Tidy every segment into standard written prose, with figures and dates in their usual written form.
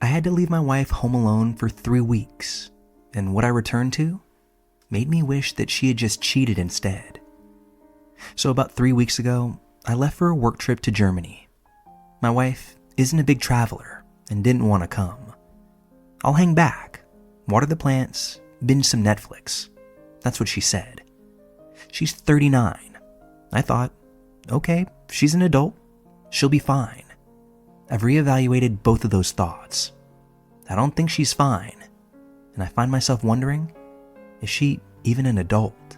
I had to leave my wife home alone for 3 weeks, and what I returned to made me wish that she had just cheated instead. So about 3 weeks ago, I left for a work trip to Germany. My wife isn't a big traveler and didn't want to come. I'll hang back, water the plants, binge some Netflix. That's what she said. She's 39. I thought, okay, she's an adult. She'll be fine. I've reevaluated both of those thoughts. I don't think she's fine, and I find myself wondering, is she even an adult?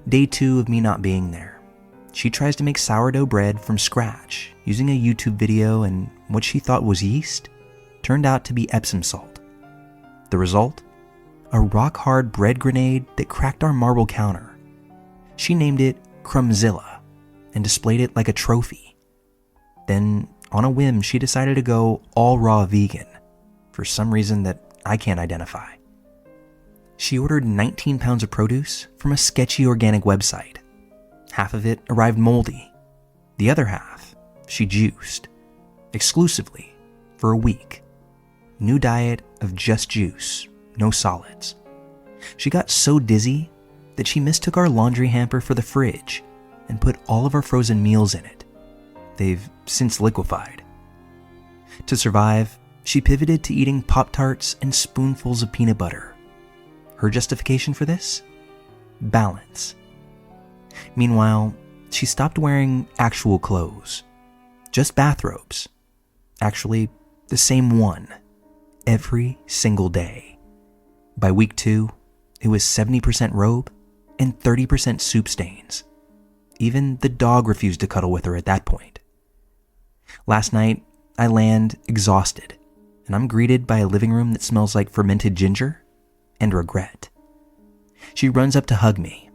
Day 2 of me not being there. She tries to make sourdough bread from scratch using a YouTube video, and what she thought was yeast turned out to be Epsom salt. The result? A rock-hard bread grenade that cracked our marble counter. She named it Crumbzilla and displayed it like a trophy. Then, on a whim, she decided to go all raw vegan for some reason that I can't identify. She ordered 19 pounds of produce from a sketchy organic website. Half of it arrived moldy. The other half, she juiced. Exclusively, for a week. New diet of just juice, no solids. She got so dizzy that she mistook our laundry hamper for the fridge and put all of our frozen meals in it. They've since liquefied. To survive, she pivoted to eating Pop-Tarts and spoonfuls of peanut butter. Her justification for this? Balance. Meanwhile, she stopped wearing actual clothes. Just bathrobes. Actually, the same one. Every single day. By week 2, it was 70% robe and 30% soup stains. Even the dog refused to cuddle with her at that point. Last night, I land exhausted, and I'm greeted by a living room that smells like fermented ginger and regret. She runs up to hug me,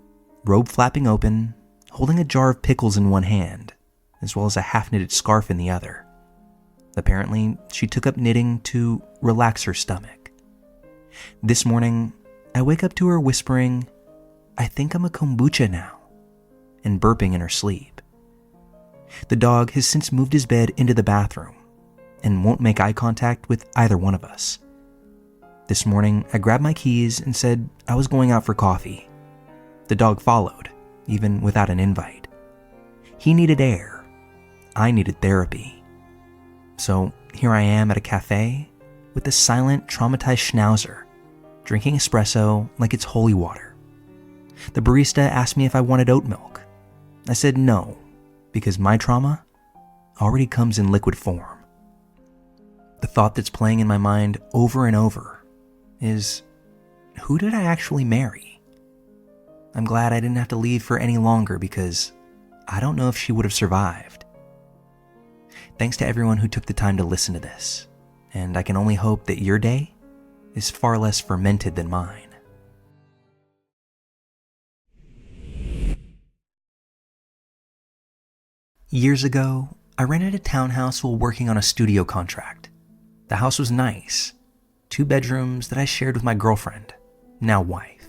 robe flapping open, holding a jar of pickles in one hand, as well as a half-knitted scarf in the other. Apparently, she took up knitting to relax her stomach. This morning, I wake up to her whispering, "I think I'm a kombucha now," and burping in her sleep. The dog has since moved his bed into the bathroom and won't make eye contact with either one of us. This morning, I grabbed my keys and said I was going out for coffee. The dog followed, even without an invite. He needed air. I needed therapy. So here I am at a cafe with a silent, traumatized schnauzer, drinking espresso like it's holy water. The barista asked me if I wanted oat milk. I said no, because my trauma already comes in liquid form. The thought that's playing in my mind over and over is, who did I actually marry? I'm glad I didn't have to leave for any longer because I don't know if she would have survived. Thanks to everyone who took the time to listen to this, and I can only hope that your day is far less fermented than mine. Years ago, I rented a townhouse while working on a studio contract. The house was nice. 2 bedrooms that I shared with my girlfriend, now wife.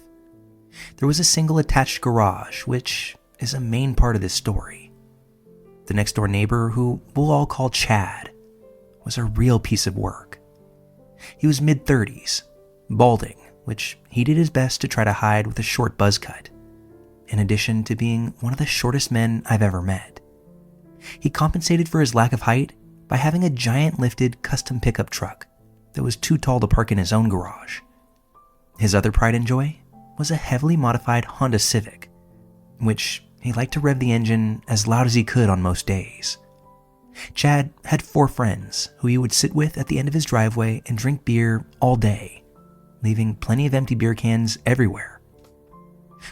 There was a single attached garage, which is a main part of this story. The next door neighbor, who we'll all call Chad, was a real piece of work. He was mid-30s, balding, which he did his best to try to hide with a short buzz cut, in addition to being one of the shortest men I've ever met. He compensated for his lack of height by having a giant lifted custom pickup truck that was too tall to park in his own garage. His other pride and joy was a heavily modified Honda Civic, which he liked to rev the engine as loud as he could on most days. Chad had 4 friends who he would sit with at the end of his driveway and drink beer all day, leaving plenty of empty beer cans everywhere.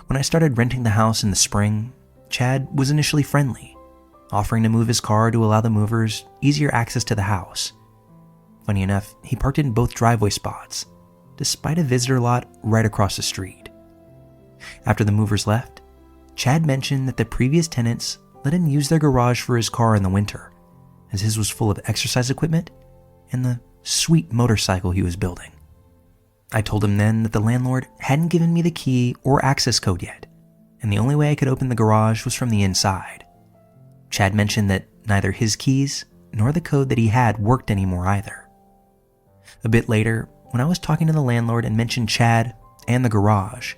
When I started renting the house in the spring, Chad was initially friendly, offering to move his car to allow the movers easier access to the house. Funny enough, he parked in both driveway spots, despite a visitor lot right across the street. After the movers left, Chad mentioned that the previous tenants let him use their garage for his car in the winter, as his was full of exercise equipment and the sweet motorcycle he was building. I told him then that the landlord hadn't given me the key or access code yet, and the only way I could open the garage was from the inside. Chad mentioned that neither his keys nor the code that he had worked anymore either. A bit later, when I was talking to the landlord and mentioned Chad and the garage,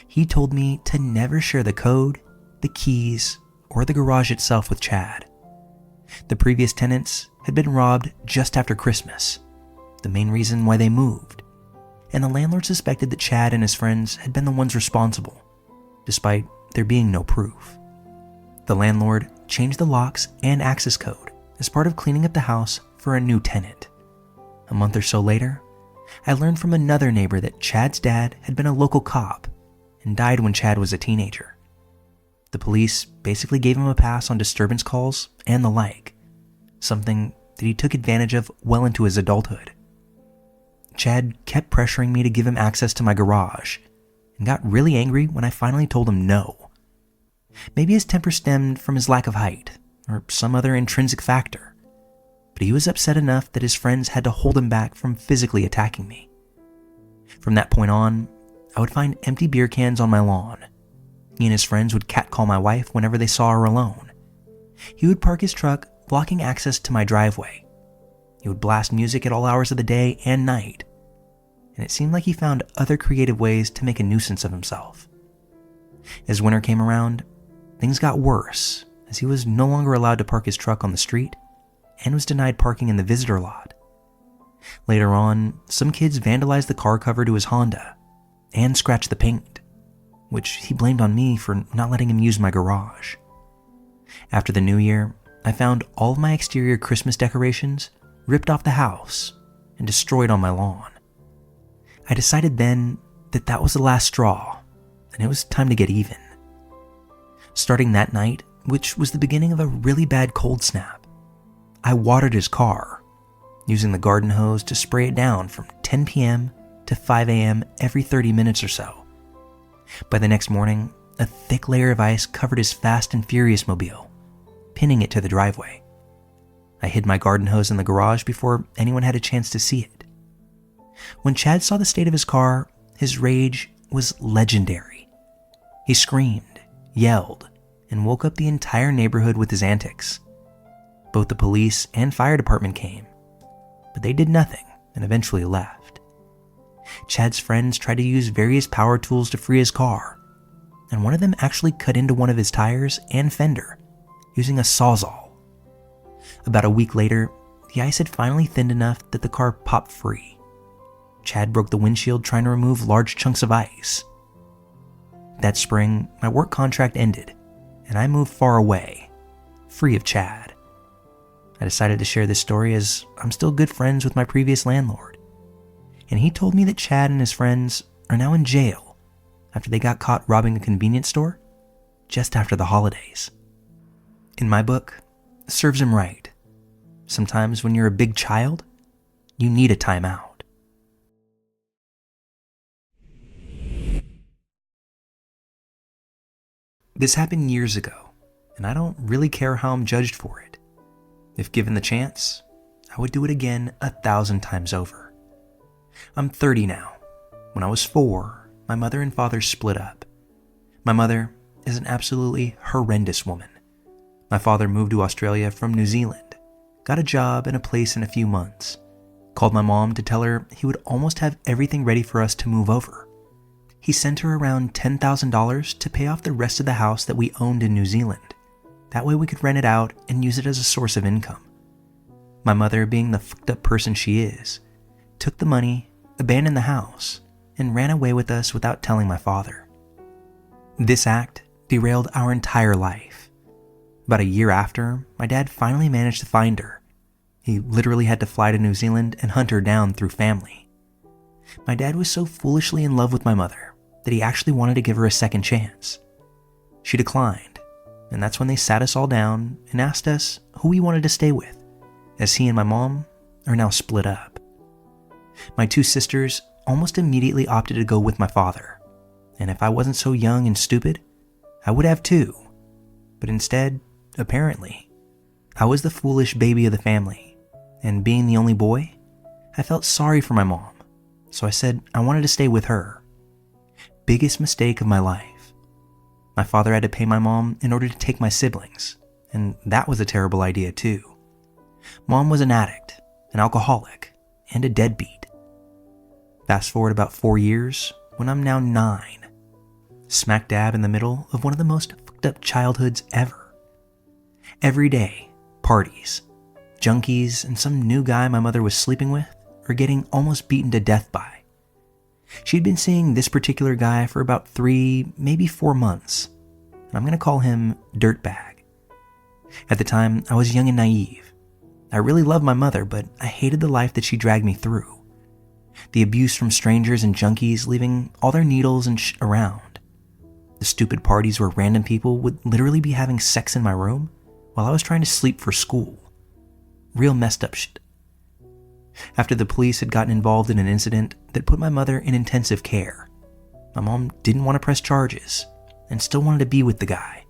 he told me to never share the code, the keys, or the garage itself with Chad. The previous tenants had been robbed just after Christmas, the main reason why they moved, and the landlord suspected that Chad and his friends had been the ones responsible, despite there being no proof. The landlord changed the locks and access code as part of cleaning up the house for a new tenant. A month or so later, I learned from another neighbor that Chad's dad had been a local cop and died when Chad was a teenager. The police basically gave him a pass on disturbance calls and the like, something that he took advantage of well into his adulthood. Chad kept pressuring me to give him access to my garage and got really angry when I finally told him no. Maybe his temper stemmed from his lack of height or some other intrinsic factor, but he was upset enough that his friends had to hold him back from physically attacking me. From that point on, I would find empty beer cans on my lawn. He and his friends would catcall my wife whenever they saw her alone. He would park his truck, blocking access to my driveway. He would blast music at all hours of the day and night, and it seemed like he found other creative ways to make a nuisance of himself. As winter came around, things got worse, as he was no longer allowed to park his truck on the street and was denied parking in the visitor lot. Later on, some kids vandalized the car cover to his Honda and scratched the paint, which he blamed on me for not letting him use my garage. After the new year, I found all of my exterior Christmas decorations ripped off the house and destroyed on my lawn. I decided then that that was the last straw, and it was time to get even. Starting that night, which was the beginning of a really bad cold snap, I watered his car, using the garden hose to spray it down from 10 p.m. to 5 a.m. every 30 minutes or so. By the next morning, a thick layer of ice covered his Fast and Furious mobile, pinning it to the driveway. I hid my garden hose in the garage before anyone had a chance to see it. When Chad saw the state of his car, his rage was legendary. He screamed, yelled, and woke up the entire neighborhood with his antics. Both the police and fire department came, but they did nothing and eventually left. Chad's friends tried to use various power tools to free his car, and one of them actually cut into one of his tires and fender using a sawzall. About a week later, the ice had finally thinned enough that the car popped free. Chad broke the windshield trying to remove large chunks of ice. That spring, my work contract ended, and I moved far away, free of Chad. I decided to share this story as I'm still good friends with my previous landlord, and he told me that Chad and his friends are now in jail after they got caught robbing a convenience store just after the holidays. In my book, it serves him right. Sometimes when you're a big child, you need a timeout. This happened years ago, and I don't really care how I'm judged for it. If given the chance, I would do it again 1,000 times over. I'm 30 now. When I was 4, my mother and father split up. My mother is an absolutely horrendous woman. My father moved to Australia from New Zealand, got a job and a place in a few months, called my mom to tell her he would almost have everything ready for us to move over. He sent her around $10,000 to pay off the rest of the house that we owned in New Zealand. That way we could rent it out and use it as a source of income. My mother, being the fucked up person she is, took the money, abandoned the house, and ran away with us without telling my father. This act derailed our entire life. About a year after, my dad finally managed to find her. He literally had to fly to New Zealand and hunt her down through family. My dad was so foolishly in love with my mother that he actually wanted to give her a second chance. She declined, and that's when they sat us all down and asked us who we wanted to stay with, as he and my mom are now split up. My 2 sisters almost immediately opted to go with my father, and if I wasn't so young and stupid, I would have too. But instead, apparently, I was the foolish baby of the family, and being the only boy, I felt sorry for my mom, so I said I wanted to stay with her. Biggest mistake of my life. My father had to pay my mom in order to take my siblings, and that was a terrible idea too. Mom was an addict, an alcoholic, and a deadbeat. Fast forward about 4 years, when I'm now 9, smack dab in the middle of one of the most fucked up childhoods ever. Every day, parties, junkies, and some new guy my mother was sleeping with are getting almost beaten to death by. She'd been seeing this particular guy for about 3, maybe 4 months, and I'm going to call him Dirtbag. At the time, I was young and naive. I really loved my mother, but I hated the life that she dragged me through. The abuse from strangers and junkies leaving all their needles and shit around. The stupid parties where random people would literally be having sex in my room while I was trying to sleep for school. Real messed up shit. After the police had gotten involved in an incident that put my mother in intensive care, my mom didn't want to press charges and still wanted to be with the guy.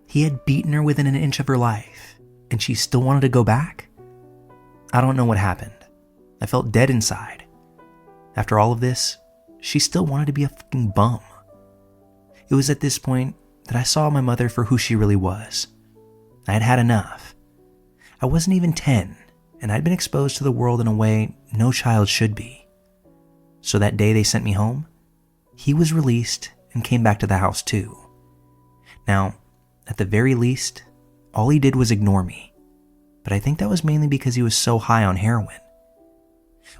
He had beaten her within an inch of her life, and she still wanted to go back? I don't know what happened. I felt dead inside. After all of this, she still wanted to be a fucking bum. It was at this point that I saw my mother for who she really was. I had had enough. I wasn't even 10, and I'd been exposed to the world in a way no child should be. So that day they sent me home, he was released and came back to the house too. Now, at the very least, all he did was ignore me, but I think that was mainly because he was so high on heroin.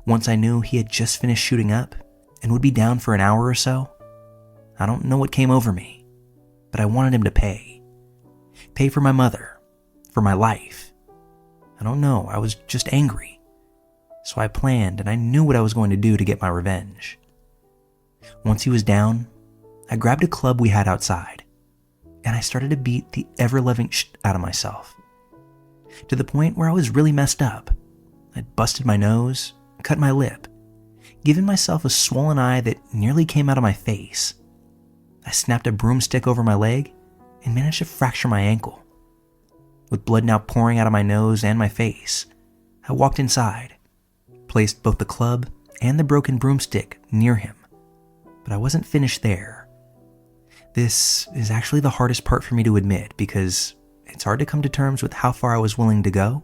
Once I knew he had just finished shooting up and would be down for an hour or so, I don't know what came over me, but I wanted him to pay. Pay for my mother, for my life. I don't know, I was just angry. So I planned and I knew what I was going to do to get my revenge. Once he was down, I grabbed a club we had outside, and I started to beat the ever-loving shit out of myself. To the point where I was really messed up. I'd busted my nose, cut my lip, given myself a swollen eye that nearly came out of my face. I snapped a broomstick over my leg and managed to fracture my ankle. With blood now pouring out of my nose and my face, I walked inside, placed both the club and the broken broomstick near him. But I wasn't finished there. This is actually the hardest part for me to admit because it's hard to come to terms with how far I was willing to go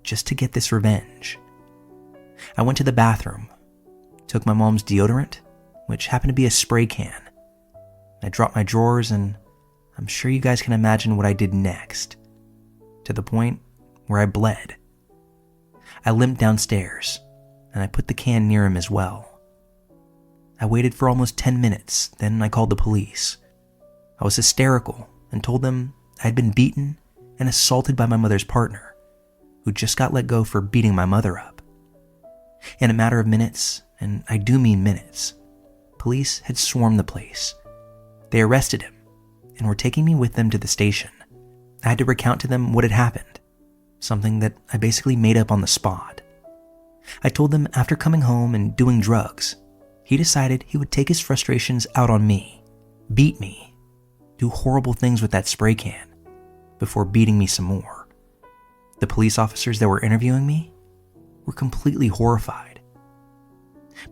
just to get this revenge. I went to the bathroom, took my mom's deodorant, which happened to be a spray can. I dropped my drawers, and I'm sure you guys can imagine what I did next, to the point where I bled. I limped downstairs, and I put the can near him as well. I waited for almost 10 minutes, then I called the police. I was hysterical and told them I had been beaten and assaulted by my mother's partner, who just got let go for beating my mother up. In a matter of minutes, and I do mean minutes, police had swarmed the place. They arrested him and were taking me with them to the station. I had to recount to them what had happened, something that I basically made up on the spot. I told them after coming home and doing drugs, he decided he would take his frustrations out on me, beat me, do horrible things with that spray can, before beating me some more. The police officers that were interviewing me were completely horrified.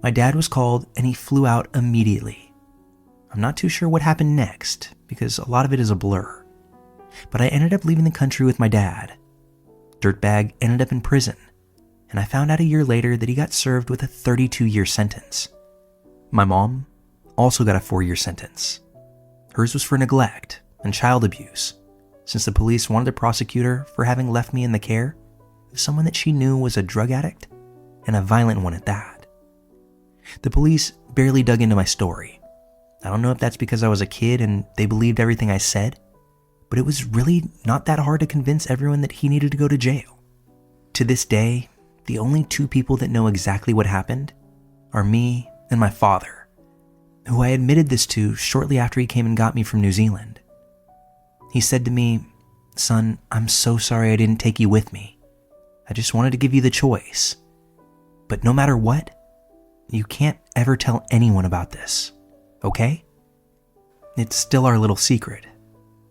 My dad was called and he flew out immediately. I'm not too sure what happened next because a lot of it is a blur, but I ended up leaving the country with my dad. Dirtbag ended up in prison, and I found out a year later that he got served with a 32-year sentence. My mom also got a 4-year sentence. Hers was for neglect and child abuse, since the police wanted to prosecute her for having left me in the care of someone that she knew was a drug addict, and a violent one at that. The police barely dug into my story. I don't know if that's because I was a kid and they believed everything I said, but it was really not that hard to convince everyone that he needed to go to jail. To this day, the only two people that know exactly what happened are me and my father, who I admitted this to shortly after he came and got me from New Zealand. He said to me, "Son, I'm so sorry I didn't take you with me. I just wanted to give you the choice. But no matter what, you can't ever tell anyone about this, okay? It's still our little secret,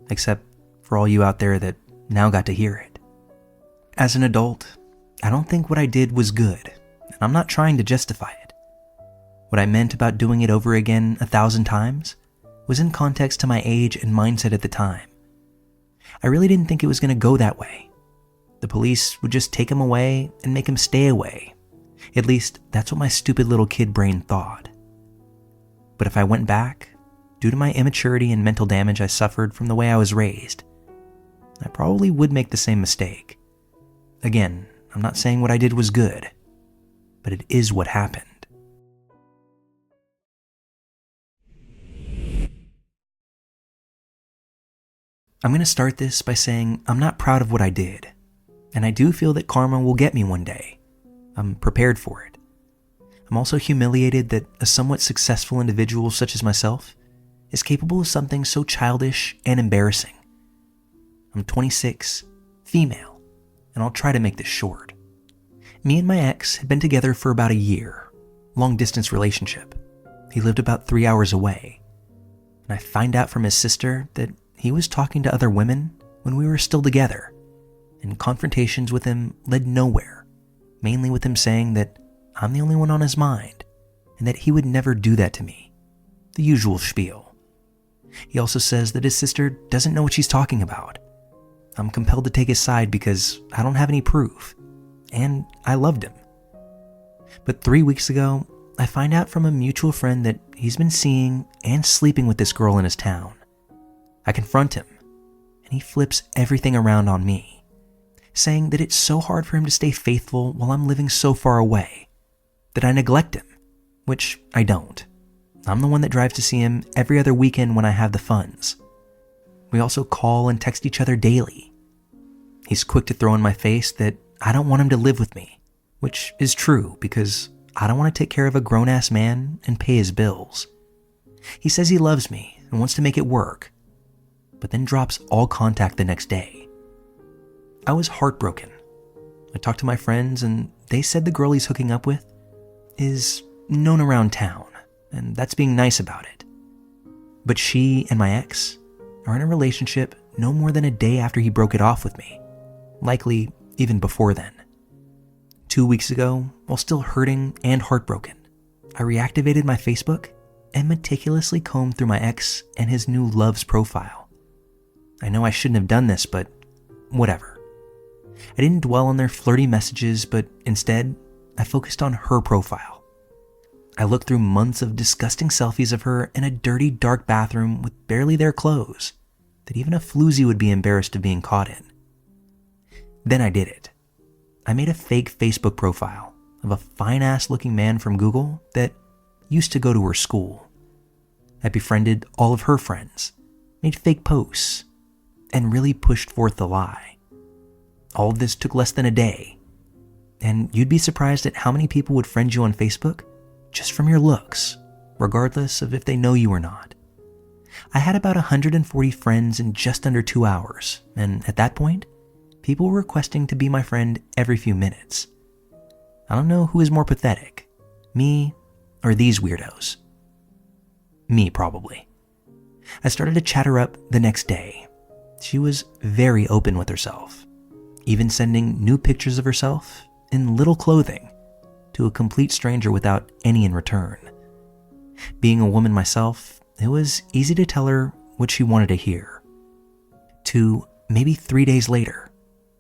except for all you out there that now got to hear it." As an adult, I don't think what I did was good, and I'm not trying to justify it. What I meant about doing it over again 1,000 times was in context to my age and mindset at the time. I really didn't think it was going to go that way. The police would just take him away and make him stay away, At least, that's what my stupid little kid brain thought. But if I went back, due to my immaturity and mental damage I suffered from the way I was raised, I probably would make the same mistake. Again, I'm not saying what I did was good, but it is what happened. I'm going to start this by saying I'm not proud of what I did, and I do feel that karma will get me one day. I'm prepared for it. I'm also humiliated that a somewhat successful individual such as myself is capable of something so childish and embarrassing. I'm 26, female, and I'll try to make this short. Me and my ex had been together for about a year, long-distance relationship. He lived about 3 hours away, and I find out from his sister that he was talking to other women when we were still together, and confrontations with him led nowhere, mainly with him saying that I'm the only one on his mind, and that he would never do that to me. The usual spiel. He also says that his sister doesn't know what she's talking about. I'm compelled to take his side because I don't have any proof, and I loved him. But 3 weeks ago, I find out from a mutual friend that he's been seeing and sleeping with this girl in his town. I confront him, and he flips everything around on me, saying that it's so hard for him to stay faithful while I'm living so far away, that I neglect him, which I don't. I'm the one that drives to see him every other weekend when I have the funds. We also call and text each other daily. He's quick to throw in my face that I don't want him to live with me, which is true because I don't want to take care of a grown-ass man and pay his bills. He says he loves me and wants to make it work, but then drops all contact the next day. I was heartbroken. I talked to my friends and they said the girl he's hooking up with is known around town, and that's being nice about it. But she and my ex are in a relationship no more than a day after he broke it off with me, likely even before then. 2 weeks ago, while still hurting and heartbroken, I reactivated my Facebook and meticulously combed through my ex and his new loves profile. I know I shouldn't have done this, but whatever. I didn't dwell on their flirty messages, but instead, I focused on her profile. I looked through months of disgusting selfies of her in a dirty, dark bathroom with barely their clothes that even a floozy would be embarrassed of being caught in. Then I did it. I made a fake Facebook profile of a fine-ass looking man from Google that used to go to her school. I befriended all of her friends, made fake posts, and really pushed forth the lie. All of this took less than a day, and you'd be surprised at how many people would friend you on Facebook just from your looks, regardless of if they know you or not. I had about 140 friends in just under 2 hours, and at that point, people were requesting to be my friend every few minutes. I don't know who is more pathetic, me or these weirdos. Me, probably. I started to chat her up the next day. She was very open with herself, even sending new pictures of herself in little clothing to a complete stranger without any in return. Being a woman myself, it was easy to tell her what she wanted to hear. 2, maybe 3 days later,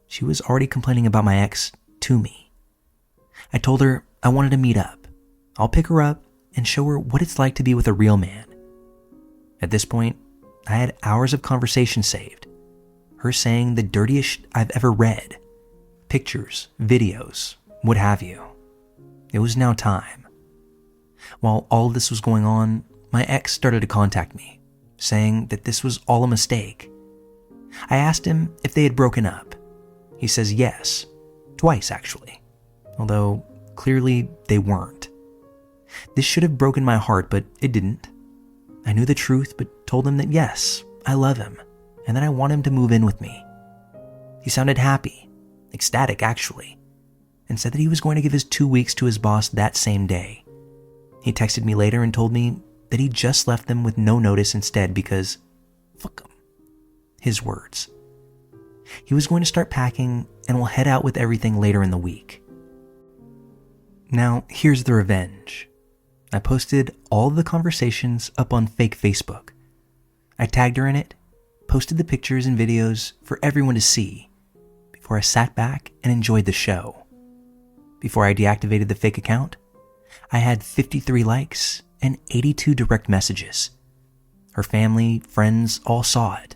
she was already complaining about my ex to me. I told her I wanted to meet up. I'll pick her up and show her what it's like to be with a real man. At this point, I had hours of conversation saved. Her saying the dirtiest shit I've ever read. Pictures, videos, what have you. It was now time. While all of this was going on, my ex started to contact me, saying that this was all a mistake. I asked him if they had broken up. He says yes, twice actually, although clearly they weren't. This should have broken my heart, but it didn't. I knew the truth, but told him that yes, I love him, and that I want him to move in with me. He sounded happy, ecstatic actually, and said that he was going to give his 2 weeks to his boss that same day. He texted me later and told me that he just left them with no notice instead because, fuck him. His words. He was going to start packing and will head out with everything later in the week. Now, here's the revenge. I posted all of the conversations up on fake Facebook. I tagged her in it, posted the pictures and videos for everyone to see before I sat back and enjoyed the show. before I deactivated the fake account, I had 53 likes and 82 direct messages. Her family, friends all saw it.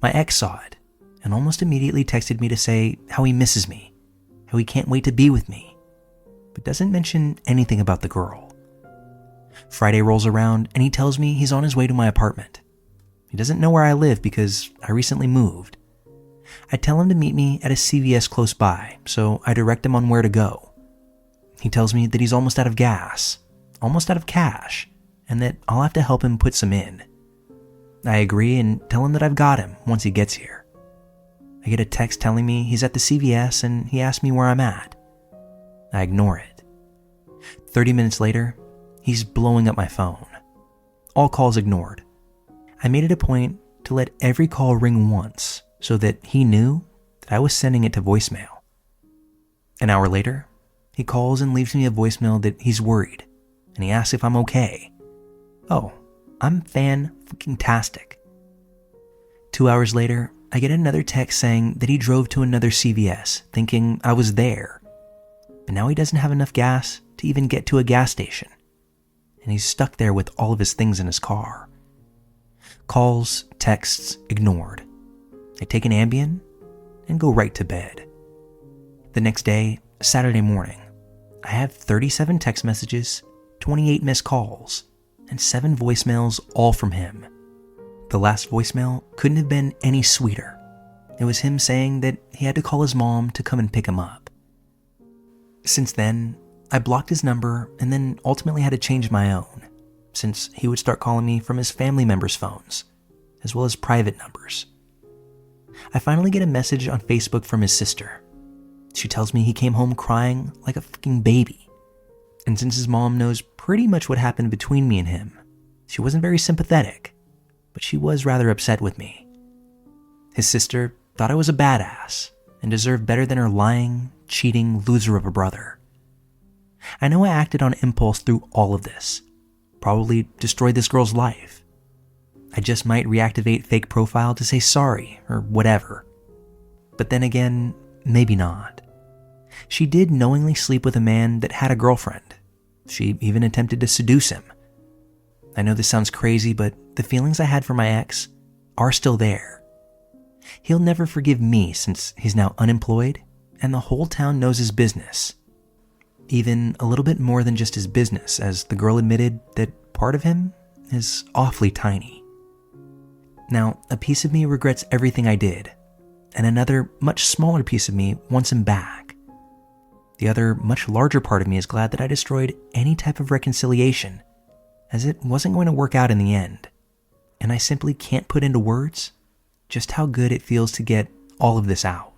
My ex saw it and almost immediately texted me to say how he misses me, how he can't wait to be with me, but doesn't mention anything about the girl. Friday rolls around and he tells me he's on his way to my apartment. He doesn't know where I live because I recently moved. I tell him to meet me at a CVS close by, so I direct him on where to go. He tells me that he's almost out of gas, almost out of cash, and that I'll have to help him put some in. I agree and tell him that I've got him once he gets here. I get a text telling me he's at the CVS and he asks me where I'm at. I ignore it. 30 minutes later, he's blowing up my phone. All calls ignored. I made it a point to let every call ring once so that he knew that I was sending it to voicemail. An hour later, he calls and leaves me a voicemail that he's worried, and he asks if I'm okay. Oh, I'm fan-fucking-tastic. 2 hours later, I get another text saying that he drove to another CVS thinking I was there, but now he doesn't have enough gas to even get to a gas station, and he's stuck there with all of his things in his car. Calls, texts, ignored. I take an Ambien and go right to bed. The next day, Saturday morning, I have 37 text messages, 28 missed calls, and 7 voicemails, all from him. The last voicemail couldn't have been any sweeter. It was him saying that he had to call his mom to come and pick him up. Since then, I blocked his number and then ultimately had to change my own, since he would start calling me from his family members' phones, as well as private numbers. I finally get a message on Facebook from his sister. She tells me he came home crying like a fucking baby. And since his mom knows pretty much what happened between me and him, she wasn't very sympathetic, but she was rather upset with me. His sister thought I was a badass and deserved better than her lying, cheating loser of a brother. I know I acted on impulse through all of this, probably destroyed this girl's life. I just might reactivate fake profile to say sorry or whatever. But then again, maybe not. She did knowingly sleep with a man that had a girlfriend. She even attempted to seduce him. I know this sounds crazy, but the feelings I had for my ex are still there. He'll never forgive me since he's now unemployed and the whole town knows his business. Even a little bit more than just his business, as the girl admitted that part of him is awfully tiny. Now, a piece of me regrets everything I did, and another much smaller piece of me wants him back. The other much larger part of me is glad that I destroyed any type of reconciliation, as it wasn't going to work out in the end, and I simply can't put into words just how good it feels to get all of this out.